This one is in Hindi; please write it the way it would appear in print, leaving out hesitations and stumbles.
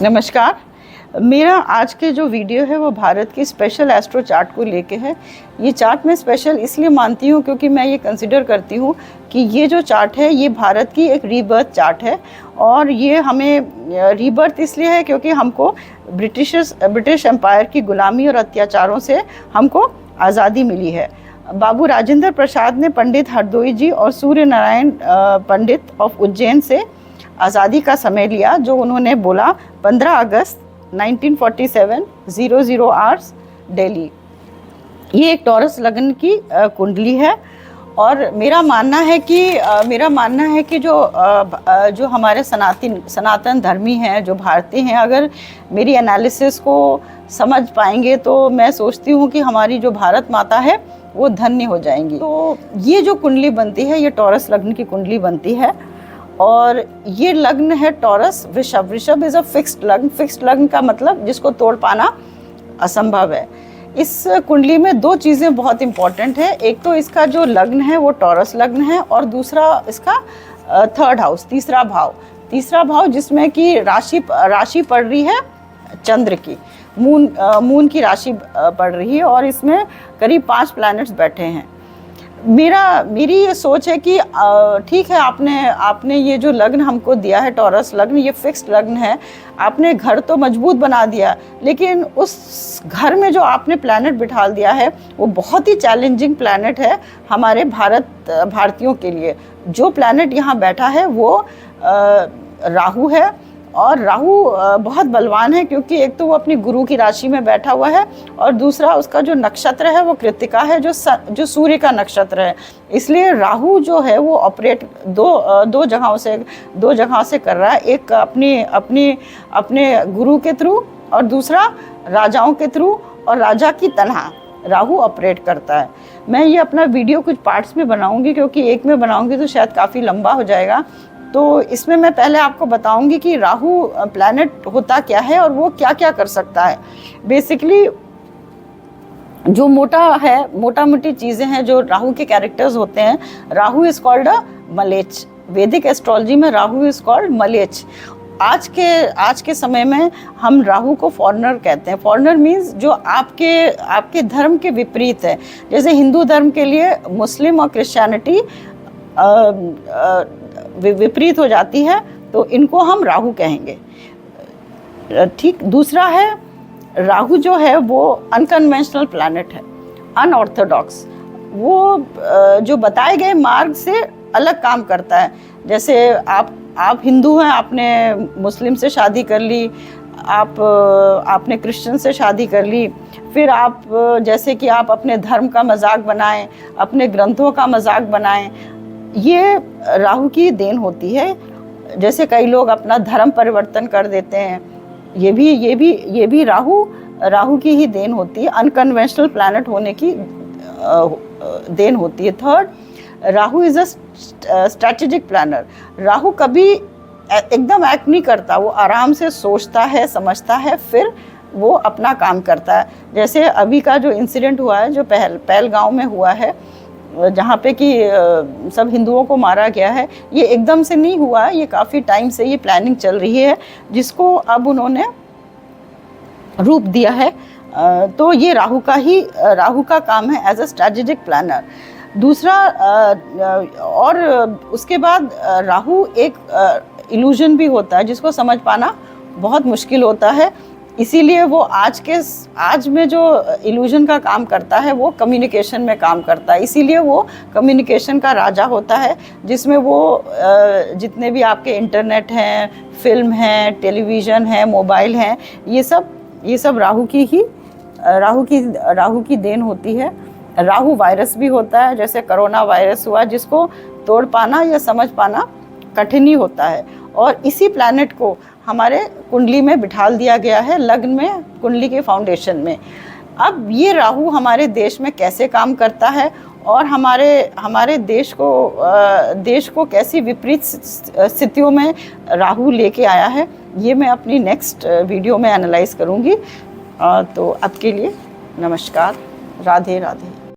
नमस्कार। मेरा आज के जो वीडियो है वो भारत की स्पेशल एस्ट्रो चार्ट को लेके है। ये चार्ट मैं स्पेशल इसलिए मानती हूँ क्योंकि मैं ये कंसिडर करती हूँ कि ये जो चार्ट है ये भारत की एक रीबर्थ चार्ट है। और ये हमें रीबर्थ इसलिए है क्योंकि हमको ब्रिटिश एम्पायर की गुलामी और अत्याचारों से हमको आज़ादी मिली है। बाबू राजेंद्र प्रसाद ने पंडित हरदोई जी और सूर्य नारायण पंडित ऑफ उज्जैन से आज़ादी का समय लिया, जो उन्होंने बोला 15 अगस्त 1947 00 आवर्स दिल्ली। ये एक टॉरस लग्न की कुंडली है और मेरा मानना है कि जो हमारे सनातन धर्मी हैं, जो भारतीय हैं, अगर मेरी एनालिसिस को समझ पाएंगे तो मैं सोचती हूँ कि हमारी जो भारत माता है वो धन्य हो जाएंगी। तो ये जो कुंडली बनती है ये टॉरस लग्न की कुंडली बनती है और ये लग्न है टॉरस वृषभ। वृषभ इज़ अ फिक्स्ड लग्न। फिक्स्ड लग्न का मतलब जिसको तोड़ पाना असंभव है। इस कुंडली में दो चीज़ें बहुत इंपॉर्टेंट है। एक तो इसका जो लग्न है वो टॉरस लग्न है और दूसरा इसका थर्ड हाउस, तीसरा भाव जिसमें कि राशि पड़ रही है चंद्र की, मून की राशि पड़ रही है और इसमें करीब 5 प्लैनेट्स बैठे हैं। मेरी ये सोच है कि ठीक है, आपने ये जो लग्न हमको दिया है टॉरस लग्न, ये फिक्स्ड लग्न है। आपने घर तो मजबूत बना दिया, लेकिन उस घर में जो आपने प्लैनेट बिठा दिया है वो बहुत ही चैलेंजिंग प्लैनेट है हमारे भारतीयों के लिए। जो प्लैनेट यहाँ बैठा है वो राहु है और राहु बहुत बलवान है क्योंकि एक तो वो अपनी गुरु की राशि में बैठा हुआ है और दूसरा उसका जो नक्षत्र है वो कृत्तिका है, जो सूर्य का नक्षत्र है। इसलिए राहु जो है वो ऑपरेट दो जगहों से कर रहा है। एक अपने गुरु के थ्रू और दूसरा राजाओं के थ्रू, और राजा की तनहा राहु ऑपरेट करता है। मैं ये अपना वीडियो कुछ पार्ट्स में बनाऊंगी क्योंकि एक में बनाऊंगी तो शायद काफ़ी लंबा हो जाएगा। तो इसमें मैं पहले आपको बताऊंगी कि राहु प्लैनेट होता क्या है और वो क्या क्या कर सकता है। बेसिकली जो मोटा मोटी चीज़ें हैं जो राहु के कैरेक्टर्स होते हैं। राहु इज कॉल्ड अ मलेच। वैदिक एस्ट्रोलॉजी में राहु इज कॉल्ड मलेच। आज के समय में हम राहु को फॉरेनर कहते हैं। फॉरेनर मीन्स जो आपके धर्म के विपरीत है। जैसे हिंदू धर्म के लिए मुस्लिम और क्रिश्चियनिटी विपरीत हो जाती है, तो इनको हम राहु कहेंगे। ठीक। दूसरा है, राहु जो है वो अनकन्वेंशनल प्लैनेट है, अनऑर्थोडॉक्स। वो जो बताए गए मार्ग से अलग काम करता है। जैसे आप हिंदू हैं, आपने मुस्लिम से शादी कर ली, आपने क्रिश्चियन से शादी कर ली, फिर आप जैसे कि आप अपने धर्म का मजाक बनाएं, अपने ग्रंथों का मजाक बनाएं, ये राहु की देन होती है। जैसे कई लोग अपना धर्म परिवर्तन कर देते हैं, ये भी राहु की ही देन होती है। अनकन्वेंशनल प्लैनेट होने की देन होती है। Third, Rahu is a strategic planner. Rahu कभी एकदम एक्ट नहीं करता, वो आराम से सोचता है, समझता है, फिर वो अपना काम करता है। जैसे अभी का जो इंसिडेंट हुआ है, जो पहलगांव में हुआ है, जहाँ पे कि सब हिंदुओं को मारा गया है, ये एकदम से नहीं हुआ, ये काफ़ी टाइम से ये प्लानिंग चल रही है जिसको अब उन्होंने रूप दिया है। तो ये राहु का काम है एज अ स्ट्रैटेजिक प्लानर। दूसरा और उसके बाद राहु एक इल्यूजन भी होता है जिसको समझ पाना बहुत मुश्किल होता है। इसीलिए वो आज में जो इल्यूजन का काम करता है वो कम्युनिकेशन में काम करता है। इसीलिए वो कम्युनिकेशन का राजा होता है, जिसमें वो जितने भी आपके इंटरनेट हैं, फिल्म हैं, टेलीविज़न है, मोबाइल हैं, ये सब राहु की देन होती है। राहु वायरस भी होता है, जैसे कोरोना वायरस हुआ, जिसको तोड़ पाना या समझ पाना कठिन ही होता है। और इसी प्लैनेट को हमारे कुंडली में बिठाल दिया गया है, लग्न में, कुंडली के फाउंडेशन में। अब ये राहु हमारे देश में कैसे काम करता है और हमारे देश को कैसी विपरीत स्थितियों में राहु लेके आया है, ये मैं अपनी नेक्स्ट वीडियो में एनालाइज करूँगी। तो अब के लिए नमस्कार, राधे राधे।